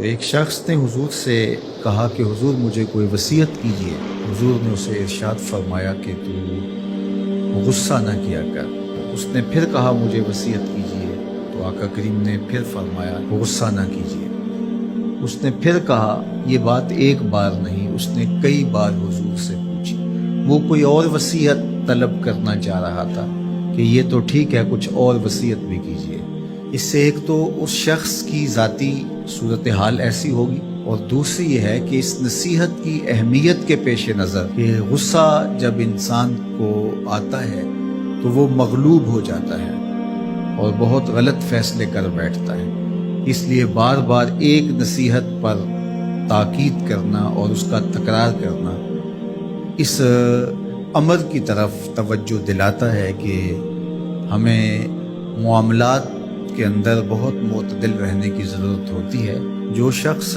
ایک شخص نے حضور سے کہا کہ حضور مجھے کوئی وصیت کیجیے۔ حضور نے اسے ارشاد فرمایا کہ تو غصہ نہ کیا کر۔ اس نے پھر کہا مجھے وصیت کیجیے، تو آقا کریم نے پھر فرمایا غصہ نہ کیجیے۔ اس نے پھر کہا، یہ بات ایک بار نہیں، اس نے کئی بار حضور سے پوچھی۔ وہ کوئی اور وصیت طلب کرنا چاہ رہا تھا کہ یہ تو ٹھیک ہے، کچھ اور وصیت بھی کیجیے۔ اس سے ایک تو اس شخص کی ذاتی صورتحال ایسی ہوگی، اور دوسری یہ ہے کہ اس نصیحت کی اہمیت کے پیش نظر کہ غصہ جب انسان کو آتا ہے تو وہ مغلوب ہو جاتا ہے اور بہت غلط فیصلے کر بیٹھتا ہے۔ اس لیے بار بار ایک نصیحت پر تاکید کرنا اور اس کا تکرار کرنا اس امر کی طرف توجہ دلاتا ہے کہ ہمیں معاملات کے اندر بہت معتدل رہنے کی ضرورت ہوتی ہے۔ جو شخص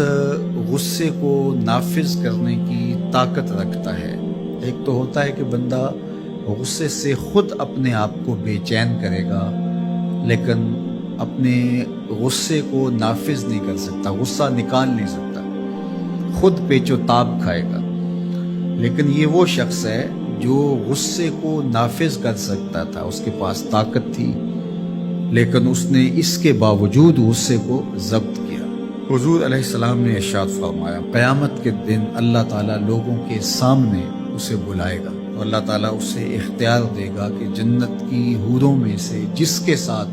غصے کو نافذ کرنے کی طاقت رکھتا ہے، ایک تو ہوتا ہے کہ بندہ غصے سے خود اپنے آپ کو بے چین کرے گا، لیکن اپنے غصے کو نافذ نہیں کر سکتا، غصہ نکال نہیں سکتا، خود پیچ و تاب کھائے گا۔ لیکن یہ وہ شخص ہے جو غصے کو نافذ کر سکتا تھا، اس کے پاس طاقت تھی، لیکن اس نے اس کے باوجود غصے کو ضبط کیا۔ حضور علیہ السلام نے ارشاد فرمایا، قیامت کے دن اللہ تعالیٰ لوگوں کے سامنے اسے بلائے گا اور اللہ تعالیٰ اسے اختیار دے گا کہ جنت کی حوروں میں سے جس کے ساتھ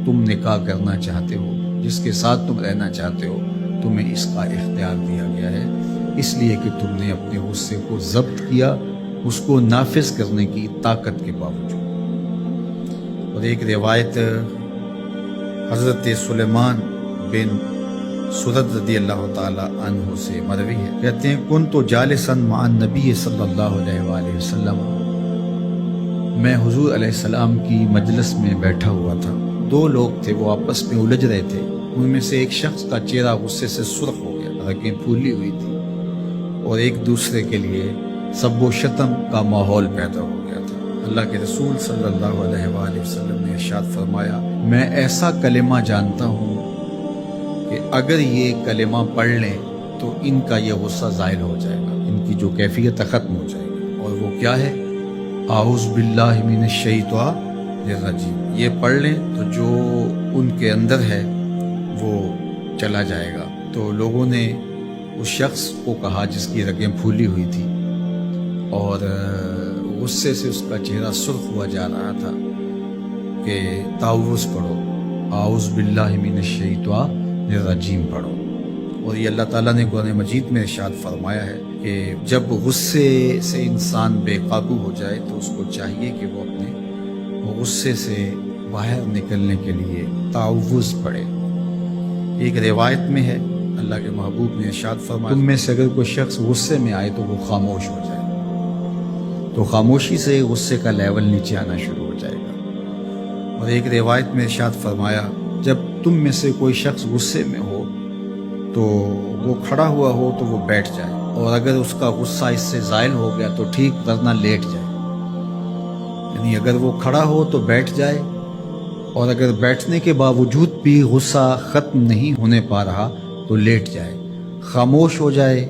تم نکاح کرنا چاہتے ہو، جس کے ساتھ تم رہنا چاہتے ہو، تمہیں اس کا اختیار دیا گیا ہے، اس لیے کہ تم نے اپنے غصے کو ضبط کیا، اس کو نافذ کرنے کی طاقت کے باوجود۔ اور ایک روایت حضرت سلیمان بن سرد رضی اللہ تعالی عنہ سے مروی ہے، کہتے ہیں کنت جالسا مع النبی صلی اللہ علیہ وآلہ وسلم، میں حضور علیہ السلام کی مجلس میں بیٹھا ہوا تھا۔ دو لوگ تھے، وہ آپس میں الجھ رہے تھے۔ ان میں سے ایک شخص کا چہرہ غصے سے سرخ ہو گیا، رگیں پھولی ہوئی تھی، اور ایک دوسرے کے لیے سب و شتم کا ماحول پیدا ہو گیا تھا۔ اللہ کے رسول صلی اللہ علیہ وآلہ وسلم نے ارشاد فرمایا، میں ایسا کلمہ جانتا ہوں کہ اگر یہ کلمہ پڑھ لیں تو ان کا یہ غصہ زائل ہو جائے گا، ان کی جو کیفیت ختم ہو جائے گی۔ اور وہ کیا ہے؟ اعوذ باللہ من الشیطان الرجیم۔ یہ پڑھ لیں تو جو ان کے اندر ہے وہ چلا جائے گا۔ تو لوگوں نے اس شخص کو کہا جس کی رگیں پھولی ہوئی تھی اور غصے سے اس کا چہرہ سرخ ہوا جا رہا تھا کہ تعوذ پڑھو، اعوذ باللہ من الشیطان الرجیم پڑھو۔ اور یہ اللہ تعالیٰ نے قرآن مجید میں ارشاد فرمایا ہے کہ جب غصے سے انسان بے قابو ہو جائے تو اس کو چاہیے کہ وہ اپنے غصے سے باہر نکلنے کے لیے تعوذ پڑھے۔ ایک روایت میں ہے، اللہ کے محبوب نے ارشاد فرمایا، تم میں سے اگر کوئی شخص غصے میں آئے تو وہ خاموش ہو جائے، تو خاموشی سے غصے کا لیول نیچے آنا شروع ہو جائے گا۔ اور ایک روایت میں ارشاد فرمایا، جب تم میں سے کوئی شخص غصے میں ہو تو وہ کھڑا ہوا ہو تو وہ بیٹھ جائے، اور اگر اس کا غصہ اس سے زائل ہو گیا تو ٹھیک، ورنہ لیٹ جائے۔ یعنی اگر وہ کھڑا ہو تو بیٹھ جائے، اور اگر بیٹھنے کے باوجود بھی غصہ ختم نہیں ہونے پا رہا تو لیٹ جائے، خاموش ہو جائے،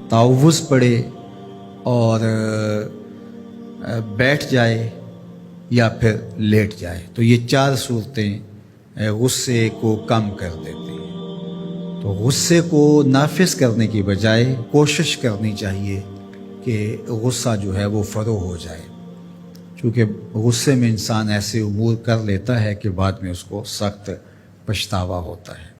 تعوذ پڑھے اور بیٹھ جائے، یا پھر لیٹ جائے۔ تو یہ چار صورتیں غصے کو کم کر دیتی ہیں۔ تو غصے کو نافذ کرنے کی بجائے کوشش کرنی چاہیے کہ غصہ جو ہے وہ فروغ ہو جائے، چونکہ غصے میں انسان ایسے امور کر لیتا ہے کہ بعد میں اس کو سخت پچھتاوا ہوتا ہے۔